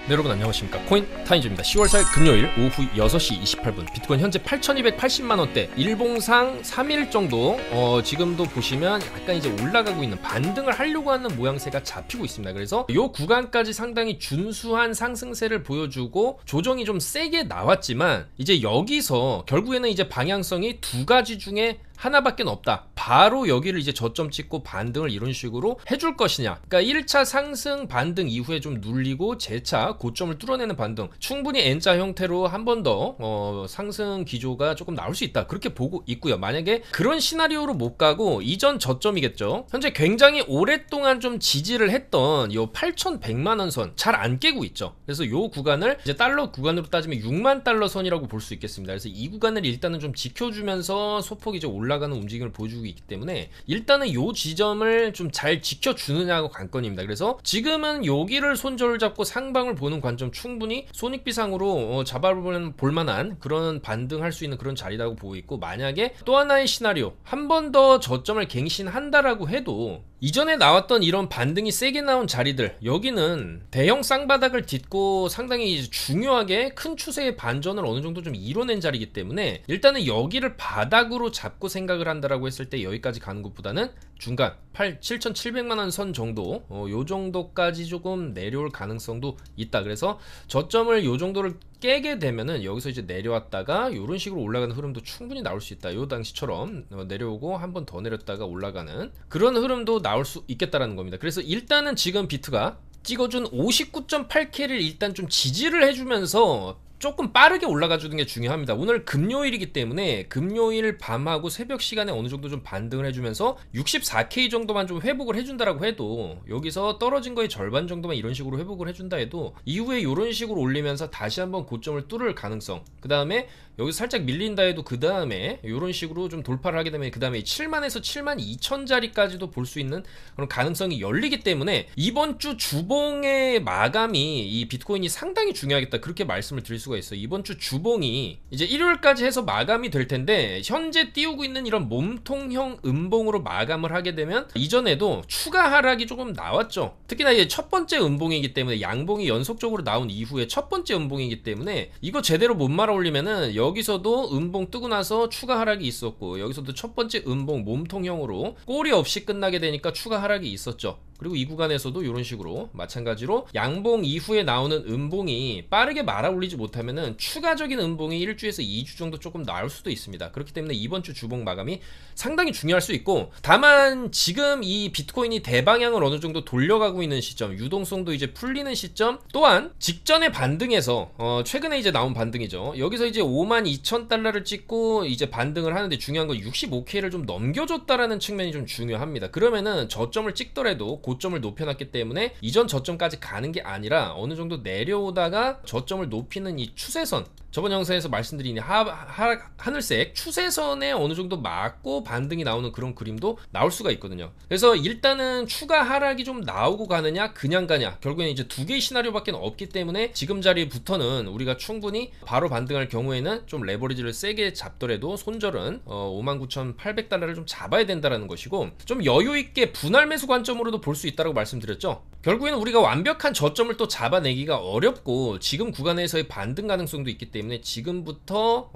네, 여러분 안녕하십니까. 코인 타임즈입니다. 10월 4일 금요일 오후 6시 28분 비트코인 현재 8,280만원대 일봉상 3일 정도 지금도 보시면 약간 이제 올라가고 있는 반등을 하려고 하는 모양새가 잡히고 있습니다. 그래서 이 구간까지 상당히 준수한 상승세를 보여주고 조정이 좀 세게 나왔지만 이제 여기서 결국에는 이제 방향성이 두 가지 중에 하나밖에 없다. 바로 여기를 이제 저점 찍고 반등을 이런 식으로 해줄 것이냐. 그러니까 1차 상승 반등 이후에 좀 눌리고 재차 고점을 뚫어내는 반등, 충분히 N자 형태로 한 번 더 상승 기조가 조금 나올 수 있다. 그렇게 보고 있고요. 만약에 그런 시나리오로 못 가고 이전 저점이겠죠. 현재 굉장히 오랫동안 좀 지지를 했던 요 8,100만원 선 잘 안 깨고 있죠. 그래서 요 구간을 이제 달러 구간으로 따지면 6만 달러 선이라고 볼 수 있겠습니다. 그래서 이 구간을 일단은 좀 지켜주면서 소폭 이제 올라가는 움직임을 보여주고 있기 때문에 일단은 요 지점을 좀 잘 지켜주느냐고 관건입니다. 그래서 지금은 여기를 손절을 잡고 상방을 보는 관점 충분히 손익비상으로 잡아볼 만한 그런 반등할 수 있는 그런 자리라고 보고 있고, 만약에 또 하나의 시나리오 한 번 더 저점을 갱신한다라고 해도 이전에 나왔던 이런 반등이 세게 나온 자리들, 여기는 대형 쌍바닥을 딛고 상당히 중요하게 큰 추세의 반전을 어느 정도 좀 이뤄낸 자리이기 때문에 일단은 여기를 바닥으로 잡고 생각을 한다라고 했을 때 여기까지 가는 것보다는 중간 7,700만원 선 정도 요 정도까지 조금 내려올 가능성도 있다. 그래서 저점을 요 정도를 깨게 되면은 여기서 이제 내려왔다가 요런 식으로 올라가는 흐름도 충분히 나올 수 있다. 요 당시처럼 내려오고 한 번 더 내렸다가 올라가는 그런 흐름도 나올 수 있겠다라는 겁니다. 그래서 일단은 지금 비트가 찍어준 59.8K를 일단 좀 지지를 해주면서 조금 빠르게 올라가 주는 게 중요합니다. 오늘 금요일이기 때문에 금요일 밤하고 새벽 시간에 어느 정도 좀 반등을 해주면서 64K 정도만 좀 회복을 해준다라고 해도, 여기서 떨어진 거의 절반 정도만 이런 식으로 회복을 해준다 해도 이후에 이런 식으로 올리면서 다시 한번 고점을 뚫을 가능성, 그 다음에 여기서 살짝 밀린다 해도 그 다음에 이런 식으로 좀 돌파를 하게 되면 그 다음에 7만에서 7만 2천 자리까지도 볼 수 있는 그런 가능성이 열리기 때문에 이번 주 주봉의 마감이 이 비트코인이 상당히 중요하겠다, 그렇게 말씀을 드릴 수가 있어요. 이번 주 주봉이 이제 일요일까지 해서 마감이 될 텐데, 현재 띄우고 있는 이런 몸통형 음봉으로 마감을 하게 되면 이전에도 추가 하락이 조금 나왔죠. 특히나 이제 첫 번째 음봉이기 때문에, 양봉이 연속적으로 나온 이후에 첫 번째 음봉이기 때문에 이거 제대로 못 말아 올리면은 여기서도 음봉 뜨고 나서 추가 하락이 있었고, 여기서도 첫 번째 음봉 몸통형으로 꼬리 없이 끝나게 되니까 추가 하락이 있었죠. 그리고 이 구간에서도 이런 식으로 마찬가지로 양봉 이후에 나오는 음봉이 빠르게 말아 올리지 못하면은 추가적인 음봉이 1주에서 2주 정도 조금 나올 수도 있습니다. 그렇기 때문에 이번 주 주봉 마감이 상당히 중요할 수 있고, 다만 지금 이 비트코인이 대방향을 어느 정도 돌려가고 있는 시점, 유동성도 이제 풀리는 시점, 또한 직전의 반등에서 최근에 이제 나온 반등이죠. 여기서 이제 52,000달러를 찍고 이제 반등을 하는데 중요한 건 65K를 좀 넘겨줬다라는 측면이 좀 중요합니다. 그러면은 저점을 찍더라도 고점을 높여놨기 때문에 이전 저점까지 가는 게 아니라 어느 정도 내려오다가 저점을 높이는 이 추세선, 저번 영상에서 말씀드린 하늘색 추세선에 어느 정도 맞고 반등이 나오는 그런 그림도 나올 수가 있거든요. 그래서 일단은 추가 하락이 좀 나오고 가느냐 그냥 가냐, 결국에는 이제 두 개의 시나리오밖에 없기 때문에 지금 자리부터는 우리가 충분히 바로 반등할 경우에는 좀 레버리지를 세게 잡더라도 손절은 59,800달러를 좀 잡아야 된다라는 것이고, 좀 여유있게 분할 매수 관점으로도 볼 수 있다고 말씀드렸죠. 결국에는 우리가 완벽한 저점을 또 잡아내기가 어렵고 지금 구간에서의 반등 가능성도 있기 때문에 지금부터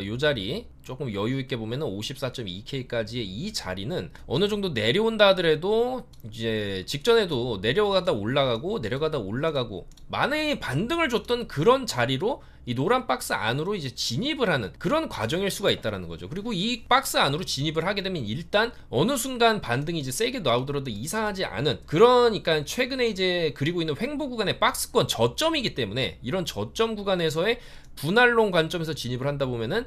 요 자리 조금 여유있게 보면은 54.2K까지의 이 자리는 어느 정도 내려온다 하더라도 이제 직전에도 내려가다 올라가고 내려가다 올라가고 만회의 반등을 줬던 그런 자리로 이 노란 박스 안으로 이제 진입을 하는 그런 과정일 수가 있다라는 거죠. 그리고 이 박스 안으로 진입을 하게 되면 일단 어느 순간 반등이 이제 세게 나오더라도 이상하지 않은, 그러니까 최근에 이제 그리고 있는 횡보 구간의 박스권 저점이기 때문에 이런 저점 구간에서의 분할론 관점에서 진입을 한다 보면은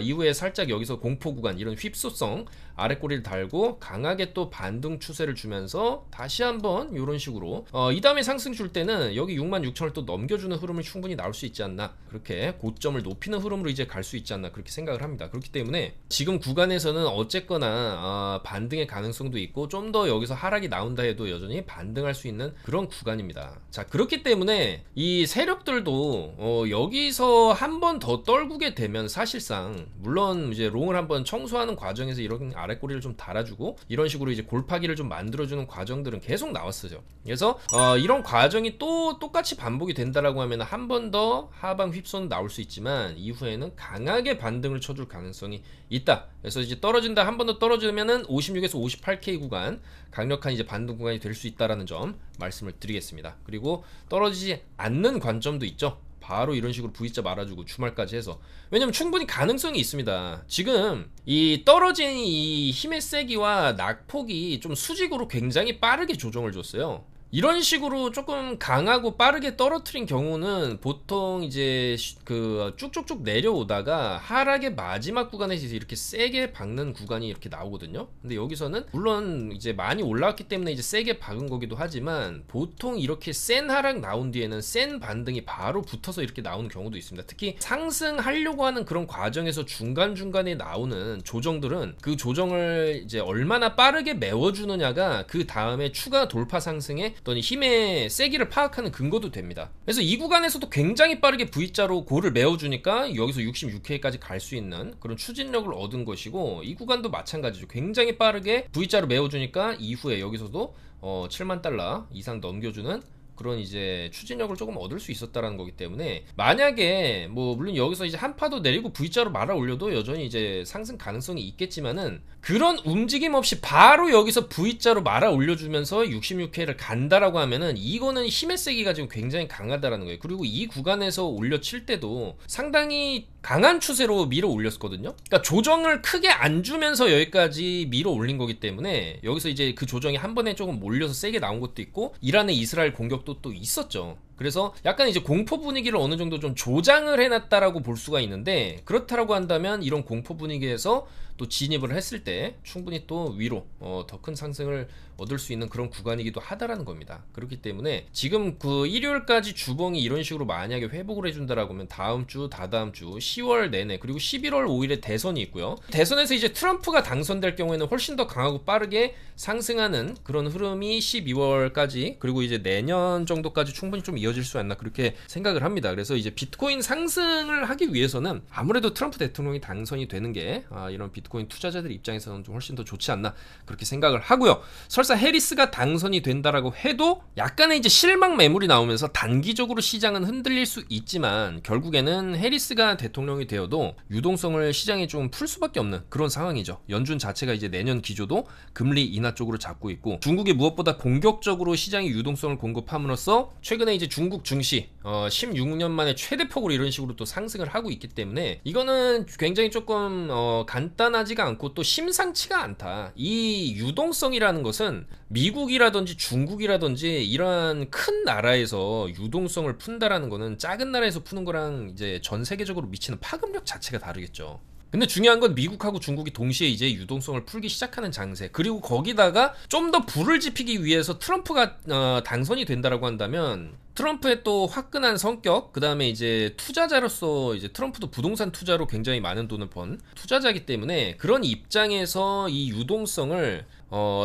이후에 살짝 여기서 공포 구간, 이런 휩소성 아랫꼬리를 달고 강하게 또 반등 추세를 주면서 다시 한번 이런 식으로 이 다음에 상승 줄 때는 여기 66,000을 또 넘겨주는 흐름을 충분히 나올 수 있지 않나, 그렇게 고점을 높이는 흐름으로 이제 갈 수 있지 않나, 그렇게 생각을 합니다. 그렇기 때문에 지금 구간에서는 어쨌거나 반등의 가능성도 있고 좀 더 여기서 하락이 나온다 해도 여전히 반등할 수 있는 그런 구간입니다. 자, 그렇기 때문에 이 세력들도 여기서 한 번 더 떨구게 되면 사실상 이상 물론 이제 롱을 한번 청소하는 과정에서 이런 아랫꼬리를 좀 달아주고 이런 식으로 이제 골파기를 좀 만들어주는 과정들은 계속 나왔어요. 그래서 이런 과정이 또 똑같이 반복이 된다라고 하면 한 번 더 하방 휩손 나올 수 있지만 이후에는 강하게 반등을 쳐줄 가능성이 있다. 그래서 이제 떨어진다, 한 번 더 떨어지면은 56에서 58K 구간 강력한 이제 반등 구간이 될 수 있다라는 점 말씀을 드리겠습니다. 그리고 떨어지지 않는 관점도 있죠. 바로 이런 식으로 V자 말아주고 주말까지 해서, 왜냐면 충분히 가능성이 있습니다. 지금 이 떨어진 이 힘의 세기와 낙폭이 좀 수직으로 굉장히 빠르게 조정을 줬어요. 이런 식으로 조금 강하고 빠르게 떨어뜨린 경우는 보통 이제 그 쭉쭉쭉 내려오다가 하락의 마지막 구간에서 이렇게 세게 박는 구간이 이렇게 나오거든요. 근데 여기서는 물론 이제 많이 올라왔기 때문에 이제 세게 박은 거기도 하지만 보통 이렇게 센 하락 나온 뒤에는 센 반등이 바로 붙어서 이렇게 나오는 경우도 있습니다. 특히 상승하려고 하는 그런 과정에서 중간중간에 나오는 조정들은 그 조정을 이제 얼마나 빠르게 메워주느냐가 그 다음에 추가 돌파 상승에 어떤 힘의 세기를 파악하는 근거도 됩니다. 그래서 이 구간에서도 굉장히 빠르게 V자로 고를 메워주니까 여기서 66K까지 갈 수 있는 그런 추진력을 얻은 것이고, 이 구간도 마찬가지죠. 굉장히 빠르게 V자로 메워주니까 이후에 여기서도 7만 달러 이상 넘겨주는 그런 이제 추진력을 조금 얻을 수 있었다라는 거기 때문에, 만약에 뭐 물론 여기서 이제 한 파도 내리고 V자로 말아 올려도 여전히 이제 상승 가능성이 있겠지만은, 그런 움직임 없이 바로 여기서 V자로 말아 올려주면서 66K를 간다라고 하면은 이거는 힘의 세기가 지금 굉장히 강하다라는 거예요. 그리고 이 구간에서 올려칠 때도 상당히 강한 추세로 밀어 올렸거든요. 그러니까 조정을 크게 안 주면서 여기까지 밀어 올린 거기 때문에, 여기서 이제 그 조정이 한 번에 조금 몰려서 세게 나온 것도 있고 이란의 이스라엘 공격도 또 있었죠. 그래서 약간 이제 공포 분위기를 어느 정도 좀 조장을 해놨다라고 볼 수가 있는데, 그렇다라고 한다면 이런 공포 분위기에서 또 진입을 했을 때 충분히 또 위로 더 큰 상승을 얻을 수 있는 그런 구간이기도 하다라는 겁니다. 그렇기 때문에 지금 그 일요일까지 주봉이 이런 식으로 만약에 회복을 해준다라고 하면 다음 주, 다다음 주 10월 내내, 그리고 11월 5일에 대선이 있고요. 대선에서 이제 트럼프가 당선될 경우에는 훨씬 더 강하고 빠르게 상승하는 그런 흐름이 12월까지 그리고 이제 내년 정도까지 충분히 좀 이어질 수 있나 그렇게 생각을 합니다. 그래서 이제 비트코인 상승을 하기 위해서는 아무래도 트럼프 대통령이 당선이 되는 게 이런 비트코인 투자자들 입장에서는 좀 훨씬 더 좋지 않나 그렇게 생각을 하고요. 설사 해리스가 당선이 된다라고 해도 약간의 이제 실망 매물이 나오면서 단기적으로 시장은 흔들릴 수 있지만, 결국에는 해리스가 대통령이 되어도 유동성을 시장에 좀 풀 수밖에 없는 그런 상황이죠. 연준 자체가 이제 내년 기조도 금리 인하 쪽으로 잡고 있고, 중국이 무엇보다 공격적으로 시장에 유동성을 공급함으로써 최근에 이제 중국 증시 16년 만에 최대폭으로 이런 식으로 또 상승을 하고 있기 때문에, 이거는 굉장히 조금 간단하지가 않고 또 심상치가 않다. 이 유동성이라는 것은 미국이라든지 중국이라든지 이러한 큰 나라에서 유동성을 푼다라는 거는 작은 나라에서 푸는 거랑 이제 전 세계적으로 미치는 파급력 자체가 다르겠죠. 근데 중요한 건 미국하고 중국이 동시에 이제 유동성을 풀기 시작하는 장세, 그리고 거기다가 좀 더 불을 지피기 위해서 트럼프가 당선이 된다라고 한다면, 트럼프의 또 화끈한 성격, 그 다음에 이제 투자자로서 이제 트럼프도 부동산 투자로 굉장히 많은 돈을 번 투자자이기 때문에, 그런 입장에서 이 유동성을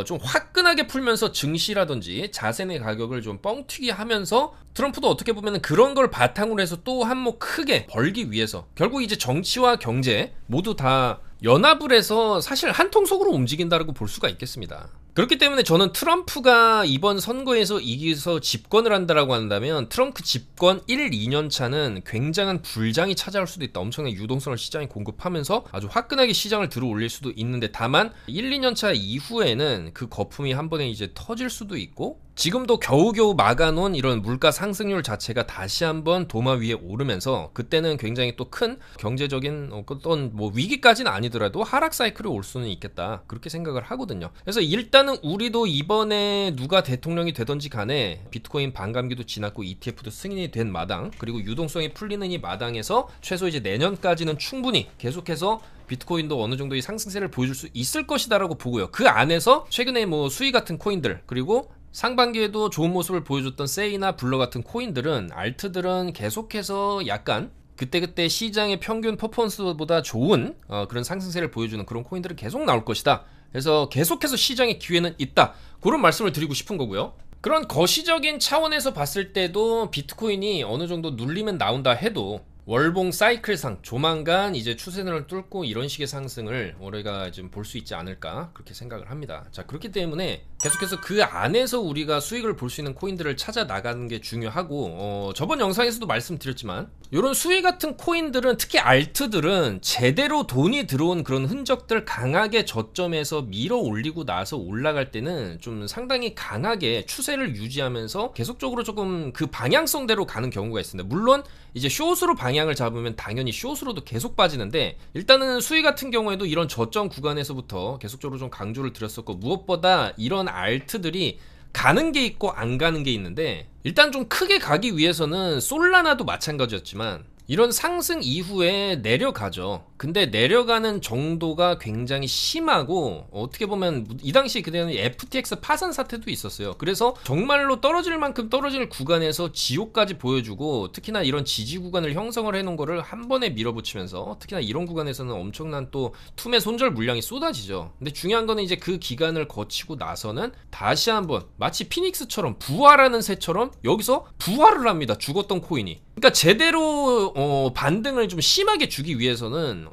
좀 화끈하게 풀면서 증시라든지 자산의 가격을 좀 뻥튀기 하면서, 트럼프도 어떻게 보면 그런 걸 바탕으로 해서 또 한몫 크게 벌기 위해서 결국 이제 정치와 경제 모두 다 연합을 해서 사실 한 통속으로 움직인다고 볼 수가 있겠습니다. 그렇기 때문에 저는 트럼프가 이번 선거에서 이기서 집권을 한다라고 한다면, 트럼프 집권 1, 2년 차는 굉장한 불장이 찾아올 수도 있다. 엄청난 유동성을 시장에 공급하면서 아주 화끈하게 시장을 들어 올릴 수도 있는데, 다만 1, 2년 차 이후에는 그 거품이 한 번에 이제 터질 수도 있고, 지금도 겨우겨우 막아놓은 이런 물가 상승률 자체가 다시 한번 도마 위에 오르면서, 그때는 굉장히 또 큰 경제적인 어떤 뭐 위기까지는 아니더라도 하락 사이클이 올 수는 있겠다 그렇게 생각을 하거든요. 그래서 일단은 우리도 이번에 누가 대통령이 되든지 간에 비트코인 반감기도 지났고 ETF도 승인이 된 마당, 그리고 유동성이 풀리는 이 마당에서 최소 이제 내년까지는 충분히 계속해서 비트코인도 어느 정도의 상승세를 보여줄 수 있을 것이다라고 보고요. 그 안에서 최근에 뭐 수위 같은 코인들, 그리고 상반기에도 좋은 모습을 보여줬던 세이나 블러 같은 코인들은, 알트들은 계속해서 약간 그때그때 시장의 평균 퍼포먼스보다 좋은 그런 상승세를 보여주는 그런 코인들은 계속 나올 것이다. 그래서 계속해서 시장의 기회는 있다. 그런 말씀을 드리고 싶은 거고요. 그런 거시적인 차원에서 봤을 때도 비트코인이 어느 정도 눌리면 나온다 해도, 월봉 사이클상 조만간 이제 추세선을 뚫고 이런 식의 상승을 우리가 좀 볼 수 있지 않을까 그렇게 생각을 합니다. 자, 그렇기 때문에 계속해서 그 안에서 우리가 수익을 볼 수 있는 코인들을 찾아 나가는 게 중요하고, 저번 영상에서도 말씀드렸지만 이런 수익 같은 코인들은, 특히 알트들은 제대로 돈이 들어온 그런 흔적들 강하게 저점에서 밀어 올리고 나서 올라갈 때는 좀 상당히 강하게 추세를 유지하면서 계속적으로 조금 그 방향성대로 가는 경우가 있습니다. 물론 이제 숏으로 방향을 잡으면 당연히 숏으로도 계속 빠지는데, 일단은 수익 같은 경우에도 이런 저점 구간에서부터 계속적으로 좀 강조를 드렸었고, 무엇보다 이런 알트들이 가는 게 있고 안 가는 게 있는데, 일단 좀 크게 가기 위해서는 솔라나도 마찬가지였지만 이런 상승 이후에 내려가죠. 근데 내려가는 정도가 굉장히 심하고, 어떻게 보면 이 당시 그때는 FTX 파산 사태도 있었어요. 그래서 정말로 떨어질 만큼 떨어질 구간에서 지옥까지 보여주고, 특히나 이런 지지 구간을 형성을 해놓은 거를 한 번에 밀어붙이면서, 특히나 이런 구간에서는 엄청난 또 투매 손절 물량이 쏟아지죠. 근데 중요한 거는 이제 그 기간을 거치고 나서는 다시 한번 마치 피닉스처럼, 부활하는 새처럼 여기서 부활을 합니다. 죽었던 코인이. 그러니까 제대로 반등을 좀 심하게 주기 위해서는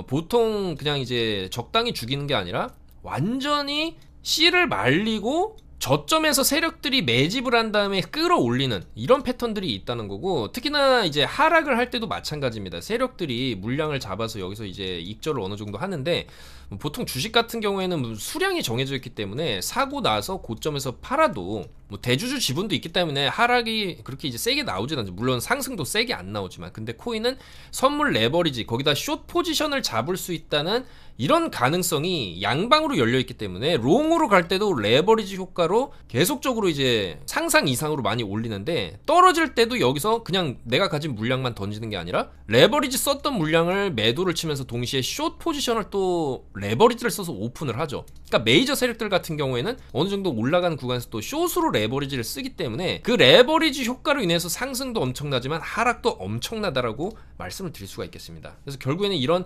보통 그냥 이제 적당히 죽이는 게 아니라 완전히 씨를 말리고 저점에서 세력들이 매집을 한 다음에 끌어올리는 이런 패턴들이 있다는 거고, 특히나 이제 하락을 할 때도 마찬가지입니다. 세력들이 물량을 잡아서 여기서 이제 익절을 어느 정도 하는데, 보통 주식 같은 경우에는 수량이 정해져 있기 때문에 사고 나서 고점에서 팔아도 뭐 대주주 지분도 있기 때문에 하락이 그렇게 이제 세게 나오진 않죠. 물론 상승도 세게 안 나오지만, 근데 코인은 선물 레버리지, 거기다 숏 포지션을 잡을 수 있다는 이런 가능성이 양방으로 열려있기 때문에 롱으로 갈 때도 레버리지 효과로 계속적으로 이제 상상 이상으로 많이 올리는데, 떨어질 때도 여기서 그냥 내가 가진 물량만 던지는 게 아니라 레버리지 썼던 물량을 매도를 치면서 동시에 숏 포지션을 또 레버리지를 써서 오픈을 하죠. 그러니까 메이저 세력들 같은 경우에는 어느 정도 올라가는 구간에서 또 숏으로 레버리지를 쓰기 때문에 그 레버리지 효과로 인해서 상승도 엄청나지만 하락도 엄청나다라고 말씀을 드릴 수가 있겠습니다. 그래서 결국에는 이런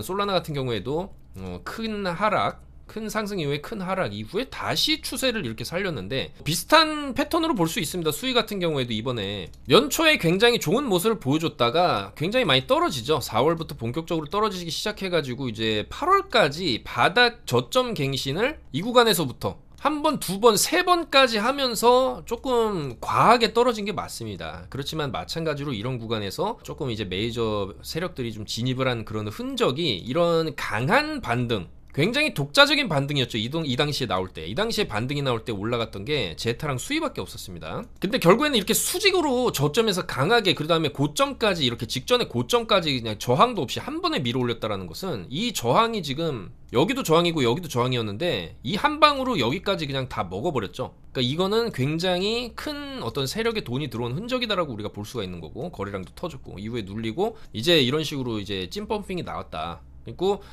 솔라나 같은 경우에도 큰 하락, 큰 상승 이후에 큰 하락 이후에 다시 추세를 이렇게 살렸는데, 비슷한 패턴으로 볼 수 있습니다. 수익 같은 경우에도 이번에 연초에 굉장히 좋은 모습을 보여줬다가 굉장히 많이 떨어지죠. 4월부터 본격적으로 떨어지기 시작해가지고 이제 8월까지 바닥 저점 갱신을 이 구간에서부터 한 번, 두 번, 세 번까지 하면서 조금 과하게 떨어진 게 맞습니다. 그렇지만 마찬가지로 이런 구간에서 조금 이제 메이저 세력들이 좀 진입을 한 그런 흔적이, 이런 강한 반등, 굉장히 독자적인 반등이었죠. 이 당시에 나올 때. 이 당시에 반등이 나올 때 올라갔던 게 제타랑 수위밖에 없었습니다. 근데 결국에는 이렇게 수직으로 저점에서 강하게, 그 다음에 고점까지, 이렇게 직전에 고점까지 그냥 저항도 없이 한 번에 밀어 올렸다라는 것은, 이 저항이 지금 여기도 저항이고 여기도 저항이었는데 이 한 방으로 여기까지 그냥 다 먹어버렸죠. 그러니까 이거는 굉장히 큰 어떤 세력의 돈이 들어온 흔적이다라고 우리가 볼 수가 있는 거고, 거래량도 터졌고 이후에 눌리고 이제 이런 식으로 이제 찐펌핑이 나왔다. 그리고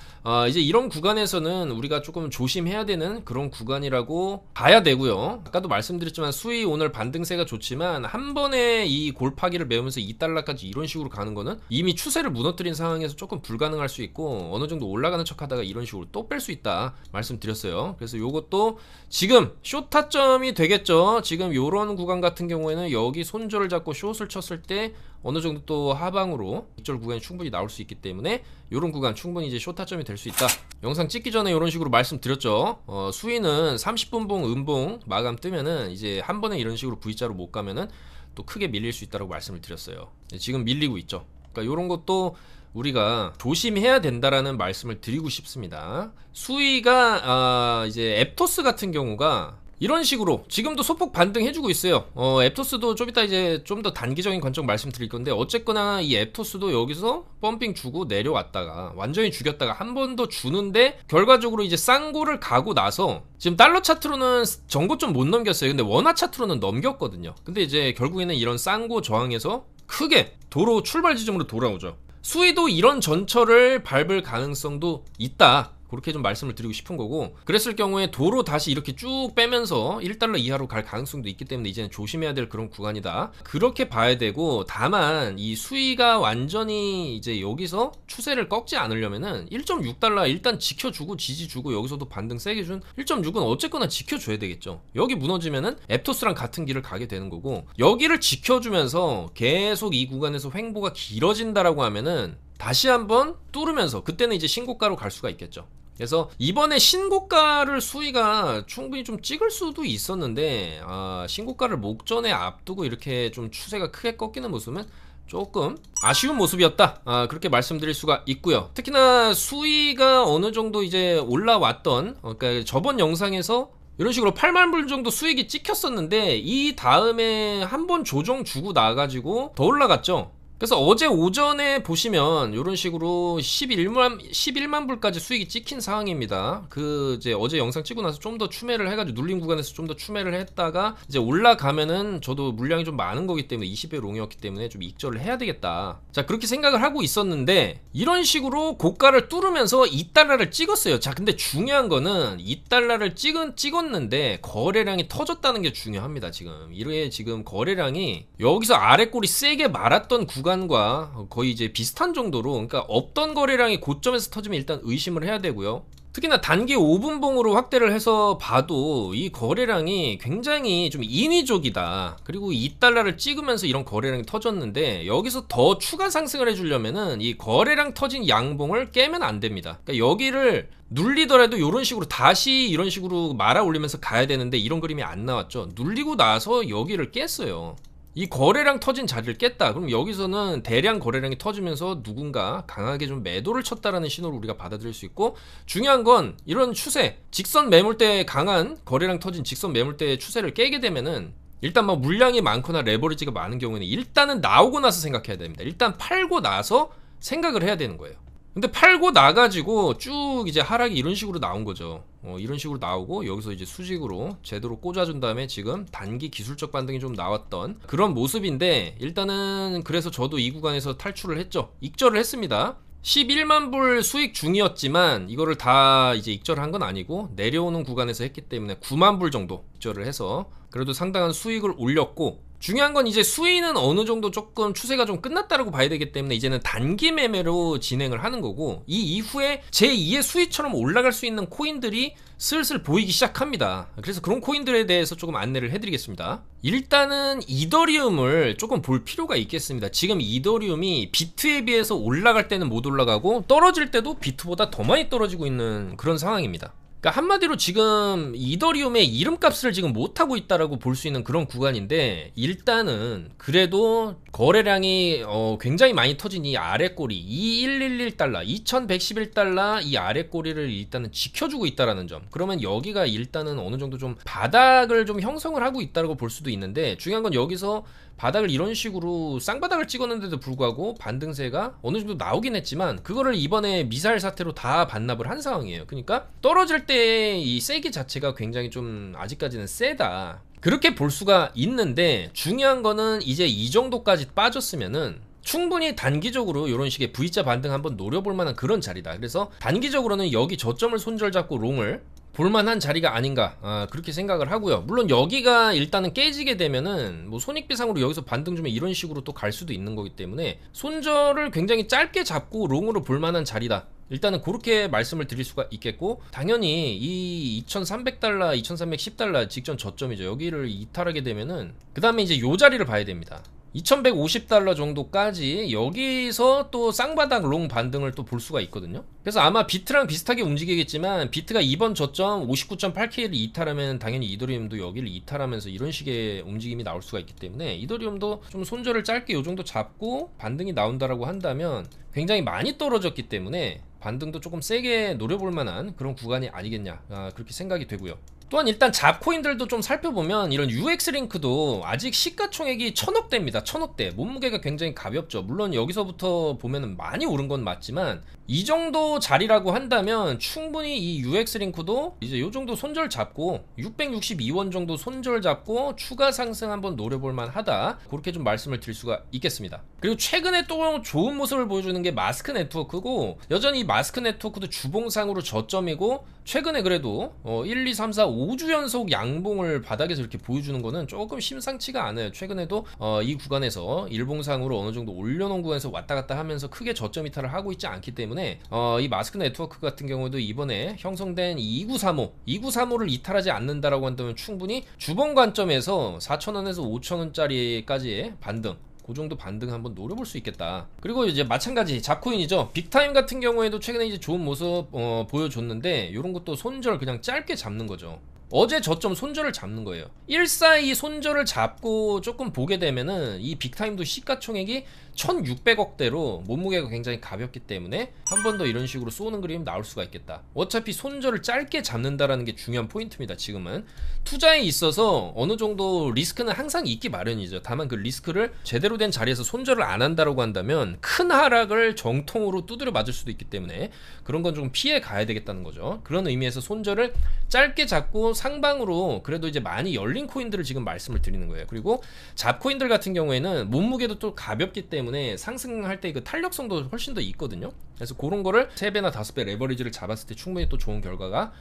이제 이런 구간에서는 우리가 조금 조심해야 되는 그런 구간이라고 봐야 되고요. 아까도 말씀드렸지만 수위 오늘 반등세가 좋지만 한 번에 이 골파기를 메우면서 2달러까지 이런 식으로 가는 거는 이미 추세를 무너뜨린 상황에서 조금 불가능할 수 있고, 어느 정도 올라가는 척 하다가 이런 식으로 또 뺄 수 있다 말씀드렸어요. 그래서 요것도 지금 숏 타점이 되겠죠. 지금 요런 구간 같은 경우에는 여기 손절을 잡고 숏을 쳤을 때 어느 정도 또 하방으로 익절 구간이 충분히 나올 수 있기 때문에 요런 구간 충분히 이제 숏 타점이 될 수 있다. 영상 찍기 전에 이런 식으로 말씀드렸죠. 수위는 30분봉 음봉 마감 뜨면은 이제 한 번에 이런 식으로 V자로 못 가면은 또 크게 밀릴 수 있다고 말씀을 드렸어요. 지금 밀리고 있죠. 그러니까 요런 것도 우리가 조심해야 된다라는 말씀을 드리고 싶습니다. 수위가 이제 앱토스 같은 경우가 이런 식으로 지금도 소폭 반등해주고 있어요. 앱토스도 좀 이따 이제 좀 더 단기적인 관점 말씀드릴 건데, 어쨌거나 이 앱토스도 여기서 펌핑 주고 내려왔다가 완전히 죽였다가 한 번 더 주는데, 결과적으로 이제 쌍고를 가고 나서 지금 달러 차트로는 전고점 못 넘겼어요. 근데 원화 차트로는 넘겼거든요. 근데 이제 결국에는 이런 쌍고 저항에서 크게 도로 출발 지점으로 돌아오죠. 수위도 이런 전철을 밟을 가능성도 있다. 그렇게 좀 말씀을 드리고 싶은 거고, 그랬을 경우에 도로 다시 이렇게 쭉 빼면서 1달러 이하로 갈 가능성도 있기 때문에 이제는 조심해야 될 그런 구간이다, 그렇게 봐야 되고, 다만 이 수위가 완전히 이제 여기서 추세를 꺾지 않으려면은 1.6달러 일단 지켜주고 지지주고, 여기서도 반등 세게 준 1.6은 어쨌거나 지켜줘야 되겠죠. 여기 무너지면은 앱토스랑 같은 길을 가게 되는 거고, 여기를 지켜주면서 계속 이 구간에서 횡보가 길어진다라고 하면은 다시 한번 뚫으면서 그때는 이제 신고가로 갈 수가 있겠죠. 그래서 이번에 신고가를 수위가 충분히 좀 찍을 수도 있었는데, 신고가를 목전에 앞두고 이렇게 좀 추세가 크게 꺾이는 모습은 조금 아쉬운 모습이었다, 그렇게 말씀드릴 수가 있고요. 특히나 수위가 어느 정도 이제 올라왔던, 그러니까 저번 영상에서 이런 식으로 8만 불 정도 수익이 찍혔었는데, 이 다음에 한번 조정 주고 나가지고 더 올라갔죠. 그래서 어제 오전에 보시면 이런 식으로 11만 불까지 수익이 찍힌 상황입니다. 이제 어제 영상 찍고 나서 좀 더 추매를 해가지고 눌린 구간에서 좀 더 추매를 했다가 이제 올라가면은, 저도 물량이 좀 많은 거기 때문에 20배 롱이었기 때문에 좀 익절을 해야 되겠다, 자 그렇게 생각을 하고 있었는데, 이런 식으로 고가를 뚫으면서 2달러를 찍었어요. 자 근데 중요한 거는 2달러를 찍었는데 거래량이 터졌다는 게 중요합니다. 지금 거래량이 여기서 아래 꼬리 세게 말았던 구간과 거의 이제 비슷한 정도로, 그러니까 없던 거래량이 고점에서 터지면 일단 의심을 해야 되고요. 특히나 단기 5분봉으로 확대를 해서 봐도 이 거래량이 굉장히 좀 인위적이다. 그리고 2달러를 찍으면서 이런 거래량이 터졌는데, 여기서 더 추가 상승을 해주려면은 이 거래량 터진 양봉을 깨면 안 됩니다. 그러니까 여기를 눌리더라도 이런 식으로 다시 이런 식으로 말아 올리면서 가야 되는데, 이런 그림이 안 나왔죠. 눌리고 나서 여기를 깼어요. 이 거래량 터진 자리를 깼다. 그럼 여기서는 대량 거래량이 터지면서 누군가 강하게 좀 매도를 쳤다라는 신호를 우리가 받아들일 수 있고, 중요한 건 이런 추세, 직선 매물대, 강한 거래량 터진 직선 매물대의 추세를 깨게 되면은, 일단 뭐 물량이 많거나 레버리지가 많은 경우에는 일단은 나오고 나서 생각해야 됩니다. 일단 팔고 나서 생각을 해야 되는 거예요. 근데 팔고 나가지고 쭉 이제 하락이 이런 식으로 나온 거죠. 이런 식으로 나오고, 여기서 이제 수직으로 제대로 꽂아준 다음에 지금 단기 기술적 반등이 좀 나왔던 그런 모습인데, 일단은 그래서 저도 이 구간에서 탈출을 했죠. 익절을 했습니다. 11만 불 수익 중이었지만 이거를 다 이제 익절한 건 아니고, 내려오는 구간에서 했기 때문에 9만 불 정도 익절을 해서 그래도 상당한 수익을 올렸고, 중요한 건 이제 수위는 어느 정도 조금 추세가 좀 끝났다라고 봐야 되기 때문에 이제는 단기 매매로 진행을 하는 거고, 이 이후에 제2의 수위처럼 올라갈 수 있는 코인들이 슬슬 보이기 시작합니다. 그래서 그런 코인들에 대해서 조금 안내를 해드리겠습니다. 일단은 이더리움을 조금 볼 필요가 있겠습니다. 지금 이더리움이 비트에 비해서 올라갈 때는 못 올라가고, 떨어질 때도 비트보다 더 많이 떨어지고 있는 그런 상황입니다. 그러니까 한마디로 지금 이더리움의 이름값을 지금 못하고 있다라고 볼 수 있는 그런 구간인데, 일단은 그래도 거래량이 굉장히 많이 터진 이 아래꼬리 2111달러 2111달러 이 아래꼬리를 일단은 지켜주고 있다라는 점, 그러면 여기가 일단은 어느 정도 좀 바닥을 좀 형성을 하고 있다라고 볼 수도 있는데, 중요한 건 여기서 바닥을 이런 식으로 쌍바닥을 찍었는데도 불구하고 반등세가 어느 정도 나오긴 했지만, 그거를 이번에 미사일 사태로 다 반납을 한 상황이에요. 그러니까 떨어질 때 이 세기 자체가 굉장히 좀 아직까지는 세다, 그렇게 볼 수가 있는데, 중요한 거는 이제 이 정도까지 빠졌으면은 충분히 단기적으로 이런 식의 V자 반등 한번 노려볼 만한 그런 자리다. 그래서 단기적으로는 여기 저점을 손절 잡고 롱을 볼만한 자리가 아닌가, 그렇게 생각을 하고요. 물론 여기가 일단은 깨지게 되면은 뭐 손익비상으로 여기서 반등 주면 이런 식으로 또 갈 수도 있는 거기 때문에, 손절을 굉장히 짧게 잡고 롱으로 볼만한 자리다, 일단은 그렇게 말씀을 드릴 수가 있겠고, 당연히 이 2300달러 2310달러 직전 저점이죠. 여기를 이탈하게 되면은 그 다음에 이제 요 자리를 봐야 됩니다. 2150달러 정도까지 여기서 또 쌍바닥 롱 반등을 또 볼 수가 있거든요. 그래서 아마 비트랑 비슷하게 움직이겠지만, 비트가 이번 저점 59.8K를 이탈하면 당연히 이더리움도 여기를 이탈하면서 이런 식의 움직임이 나올 수가 있기 때문에, 이더리움도 좀 손절을 짧게 요 정도 잡고 반등이 나온다라고 한다면 굉장히 많이 떨어졌기 때문에 반등도 조금 세게 노려볼 만한 그런 구간이 아니겠냐, 그렇게 생각이 되고요. 또한 일단 잡코인들도 좀 살펴보면 이런 UX링크도 아직 시가총액이 1000억대입니다. 1000억대. 몸무게가 굉장히 가볍죠. 물론 여기서부터 보면 많이 오른 건 맞지만 이 정도 자리라고 한다면 충분히 이 UX링크도 이제 요 정도 손절 잡고 662원 정도 손절 잡고 추가 상승 한번 노려볼 만하다. 그렇게 좀 말씀을 드릴 수가 있겠습니다. 그리고 최근에 또 좋은 모습을 보여주는 게 마스크 네트워크고, 여전히 이 마스크 네트워크도 주봉상으로 저점이고 최근에 그래도 1, 2, 3, 4, 5주 연속 양봉을 바닥에서 이렇게 보여주는 거는 조금 심상치가 않아요. 최근에도 이 구간에서 일봉상으로 어느 정도 올려놓은 구간에서 왔다 갔다 하면서 크게 저점 이탈을 하고 있지 않기 때문에 이 마스크 네트워크 같은 경우에도 이번에 형성된 2935를 이탈하지 않는다라고 한다면 충분히 주봉 관점에서 4,000원에서 5,000원짜리까지의 반등, 그 정도 반등 한번 노려볼 수 있겠다. 그리고 이제 마찬가지 잡코인이죠. 빅타임 같은 경우에도 최근에 이제 좋은 모습 보여줬는데 이런 것도 손절 그냥 짧게 잡는 거죠. 어제 저점 손절을 잡는 거예요. 142 손절을 잡고 조금 보게 되면은 이 빅타임도 시가총액이 1600억대로 몸무게가 굉장히 가볍기 때문에 한 번 더 이런 식으로 쏘는 그림이 나올 수가 있겠다. 어차피 손절을 짧게 잡는다라는 게 중요한 포인트입니다. 지금은 투자에 있어서 어느 정도 리스크는 항상 있기 마련이죠. 다만 그 리스크를 제대로 된 자리에서 손절을 안 한다라고 한다면 큰 하락을 정통으로 두드려 맞을 수도 있기 때문에 그런 건 좀 피해 가야 되겠다는 거죠. 그런 의미에서 손절을 짧게 잡고 상방으로 그래도 이제 많이 열린 코인들을 지금 말씀을 드리는 거예요. 그리고 잡코인들 같은 경우에는 몸무게도 또 가볍기 때문에 상승할 때 그 탄력성도 훨씬 더 있거든요. 그래서 그런 거를 3배나 5배 레버리지를 잡았을 때 충분히 또 좋은 결과가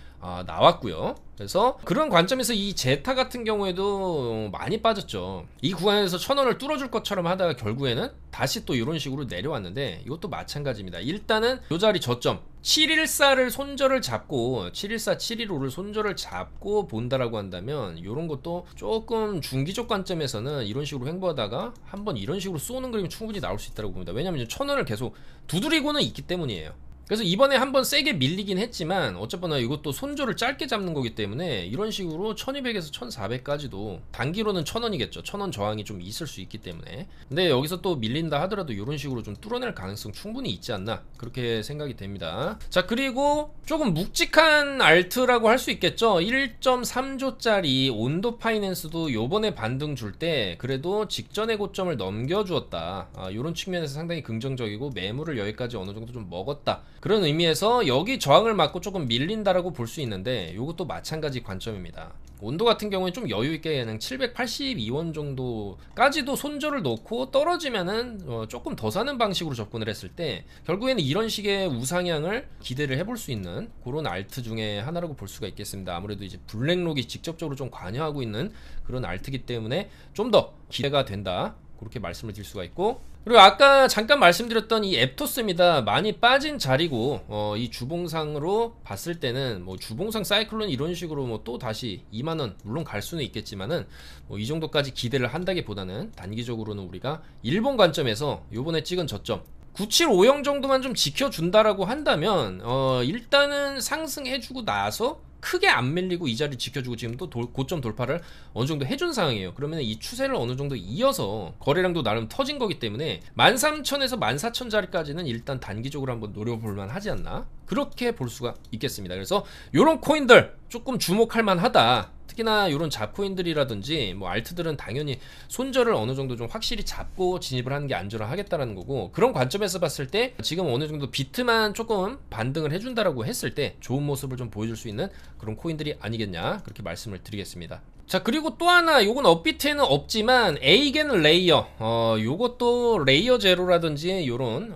나왔고요. 그래서 그런 관점에서 이 제타 같은 경우에도 많이 빠졌죠. 이 구간에서 1000원을 뚫어줄 것처럼 하다가 결국에는 다시 또 이런 식으로 내려왔는데 이것도 마찬가지입니다. 일단은 이 자리 저점 714를 손절을 잡고 714, 715를 손절을 잡고 본다라고 한다면 이런 것도 조금 중기적 관점에서는 이런 식으로 횡보하다가 한번 이런 식으로 쏘는 그림이 충분히 나올 수 있다고 봅니다. 왜냐하면 1000원을 계속 두드리고는 있기 때문이에요. 그래서 이번에 한번 세게 밀리긴 했지만 어쨌거나 이것도 손절을 짧게 잡는 거기 때문에 이런 식으로 1200에서 1400까지도 단기로는 1000원이겠죠. 1000원 저항이 좀 있을 수 있기 때문에. 근데 여기서 또 밀린다 하더라도 이런 식으로 좀 뚫어낼 가능성 충분히 있지 않나 그렇게 생각이 됩니다. 자, 그리고 조금 묵직한 알트라고 할 수 있겠죠. 1.3조짜리 온도 파이낸스도 요번에 반등 줄 때 그래도 직전의 고점을 넘겨주었다. 이런 측면에서 상당히 긍정적이고 매물을 여기까지 어느 정도 좀 먹었다. 그런 의미에서 여기 저항을 맞고 조금 밀린다라고 볼 수 있는데 이것도 마찬가지 관점입니다. 온도 같은 경우에 좀 여유있게 그냥 782원 정도까지도 손절을 놓고 떨어지면은 조금 더 사는 방식으로 접근을 했을 때 결국에는 이런 식의 우상향을 기대를 해볼 수 있는 그런 알트 중에 하나라고 볼 수가 있겠습니다. 아무래도 이제 블랙록이 직접적으로 좀 관여하고 있는 그런 알트기 때문에 좀 더 기대가 된다. 그렇게 말씀을 드릴 수가 있고, 그리고 아까 잠깐 말씀드렸던 이 앱토스입니다. 많이 빠진 자리고 이 주봉상으로 봤을 때는 뭐 주봉상 사이클론 이런 식으로 뭐 또 다시 2만원 물론 갈 수는 있겠지만은 뭐 이 정도까지 기대를 한다기보다는 단기적으로는 우리가 일본 관점에서 요번에 찍은 저점 9750 정도만 좀 지켜준다라고 한다면 일단은 상승해주고 나서 크게 안 밀리고 이 자리 지켜주고 지금 또 고점 돌파를 어느 정도 해준 상황이에요. 그러면 이 추세를 어느 정도 이어서 거래량도 나름 터진 거기 때문에 13,000에서 14,000 자리까지는 일단 단기적으로 한번 노려볼만 하지 않나 그렇게 볼 수가 있겠습니다. 그래서 요런 코인들 조금 주목할 만하다. 특히나 이런 잡코인들이라든지 뭐 알트들은 당연히 손절을 어느 정도 좀 확실히 잡고 진입을 하는 게 안전하겠다라는 거고, 그런 관점에서 봤을 때 지금 어느 정도 비트만 조금 반등을 해준다라고 했을 때 좋은 모습을 좀 보여줄 수 있는 그런 코인들이 아니겠냐 그렇게 말씀을 드리겠습니다. 자, 그리고 또 하나 요건 업비트에는 없지만 에이겐 레이어 요것도 레이어 제로라든지 요런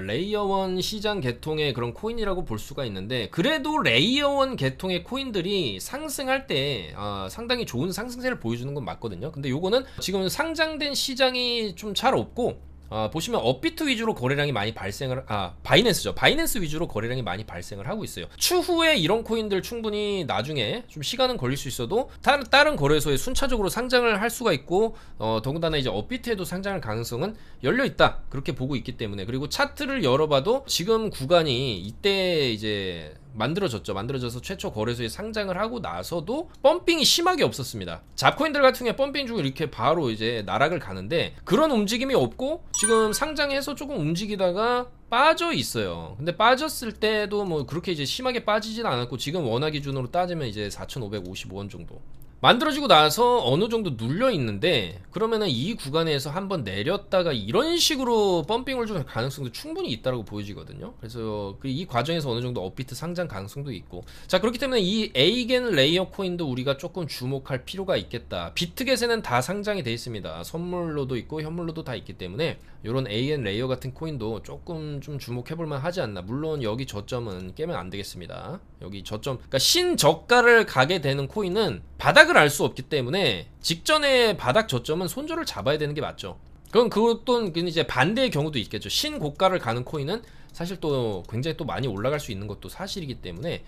레이어 1 시장 계통의 그런 코인이라고 볼 수가 있는데, 그래도 레이어 1 계통의 코인들이 상승할 때 상당히 좋은 상승세를 보여주는 건 맞거든요. 근데 요거는 지금 상장된 시장이 좀 잘 없고 보시면 업비트 위주로 거래량이 많이 발생을 바이낸스죠. 바이낸스 위주로 거래량이 많이 발생을 하고 있어요. 추후에 이런 코인들 충분히 나중에 좀 시간은 걸릴 수 있어도 다른 거래소에 순차적으로 상장을 할 수가 있고 더군다나 이제 업비트에도 상장할 가능성은 열려 있다 그렇게 보고 있기 때문에, 그리고 차트를 열어봐도 지금 구간이 이때 이제 만들어져서 최초 거래소에 상장을 하고 나서도 펌핑이 심하게 없었습니다. 잡코인들 같은 경우에 펌핑 중에 이렇게 바로 이제 나락을 가는데 그런 움직임이 없고 지금 상장해서 조금 움직이다가 빠져 있어요. 근데 빠졌을 때도 뭐 그렇게 이제 심하게 빠지진 않았고 지금 원화 기준으로 따지면 이제 4,555원 정도 만들어지고 나서 어느 정도 눌려 있는데 그러면은 이 구간에서 한번 내렸다가 이런 식으로 펌핑을 줄 가능성도 충분히 있다고 보여지거든요. 그래서 이 과정에서 어느 정도 업비트 상장 가능성도 있고, 자 그렇기 때문에 이 에이겐 레이어 코인도 우리가 조금 주목할 필요가 있겠다. 비트겟에는 다 상장이 돼 있습니다. 선물로도 있고 현물로도 다 있기 때문에 이런 에이겐 레이어 같은 코인도 조금 좀 주목해볼만 하지 않나. 물론 여기 저점은 깨면 안 되겠습니다. 여기 저점, 그러니까 신저가를 가게 되는 코인은 바닥을 알 수 없기 때문에 직전에 바닥 저점은 손절을 잡아야 되는 게 맞죠. 그럼 그것도 이제 반대의 경우도 있겠죠. 신고가를 가는 코인은 사실 또 굉장히 또 많이 올라갈 수 있는 것도 사실이기 때문에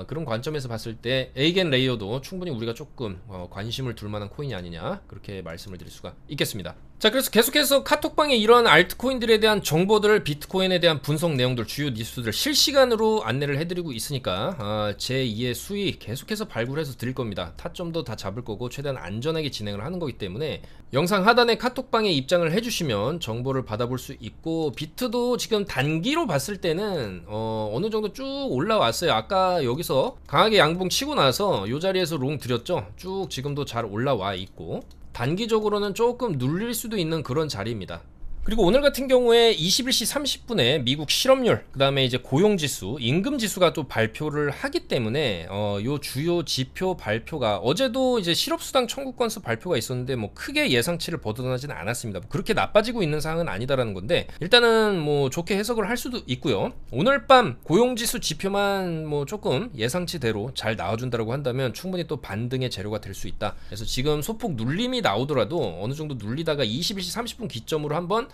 그런 관점에서 봤을 때 에이겐 레이어도 충분히 우리가 조금 관심을 둘 만한 코인이 아니냐, 그렇게 말씀을 드릴 수가 있겠습니다. 자, 그래서 계속해서 카톡방에 이런 알트코인들에 대한 정보들, 비트코인에 대한 분석 내용들, 주요 뉴스들 실시간으로 안내를 해드리고 있으니까 제2의 수익 계속해서 발굴해서 드릴 겁니다. 타점도 다 잡을 거고 최대한 안전하게 진행을 하는 거기 때문에 영상 하단에 카톡방에 입장을 해주시면 정보를 받아볼 수 있고, 비트도 지금 단기로 봤을 때는 어느 정도 쭉 올라왔어요. 아까 여기서 강하게 양봉 치고 나서 이 자리에서 롱 들였죠. 쭉 지금도 잘 올라와 있고 단기적으로는 조금 눌릴 수도 있는 그런 자리입니다. 그리고 오늘 같은 경우에 21시 30분에 미국 실업률, 그 다음에 이제 고용지수, 임금지수가 또 발표를 하기 때문에 요 주요 지표 발표가, 어제도 이제 실업수당 청구 건수 발표가 있었는데 뭐 크게 예상치를 벗어나지는 않았습니다. 그렇게 나빠지고 있는 상황은 아니다라는 건데 일단은 뭐 좋게 해석을 할 수도 있고요. 오늘 밤 고용지수 지표만 뭐 조금 예상치대로 잘 나와준다고 한다면 충분히 또 반등의 재료가 될 수 있다. 그래서 지금 소폭 눌림이 나오더라도 어느 정도 눌리다가 21시 30분 기점으로 한번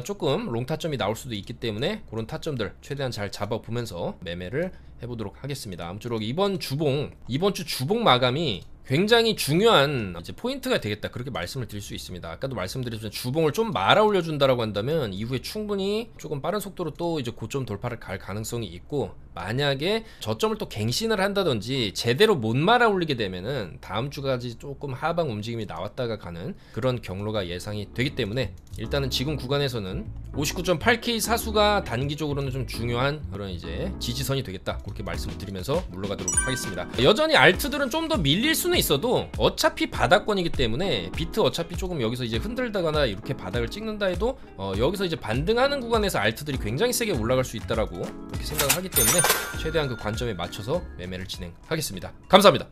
조금 롱 타점이 나올 수도 있기 때문에 그런 타점들 최대한 잘 잡아보면서 매매를 해보도록 하겠습니다. 아무쪼록 이번 주 주봉 마감이 굉장히 중요한 이제 포인트가 되겠다, 그렇게 말씀을 드릴 수 있습니다. 아까도 말씀드렸지만 주봉을 좀 말아 올려준다라고 한다면 이후에 충분히 조금 빠른 속도로 또 이제 고점 돌파를 갈 가능성이 있고, 만약에 저점을 또 갱신을 한다든지 제대로 못 말아 올리게 되면은 다음 주까지 조금 하방 움직임이 나왔다가 가는 그런 경로가 예상이 되기 때문에 일단은 지금 구간에서는 59.8K 사수가 단기적으로는 좀 중요한 그런 이제 지지선이 되겠다, 그렇게 말씀을 드리면서 물러가도록 하겠습니다. 여전히 알트들은 좀 더 밀릴 수는 있어도 어차피 바닥권이기 때문에 비트 어차피 조금 여기서 이제 흔들다거나 이렇게 바닥을 찍는다 해도 여기서 이제 반등하는 구간에서 알트들이 굉장히 세게 올라갈 수 있다라고 그렇게 생각을 하기 때문에 최대한 그 관점에 맞춰서 매매를 진행하겠습니다. 감사합니다.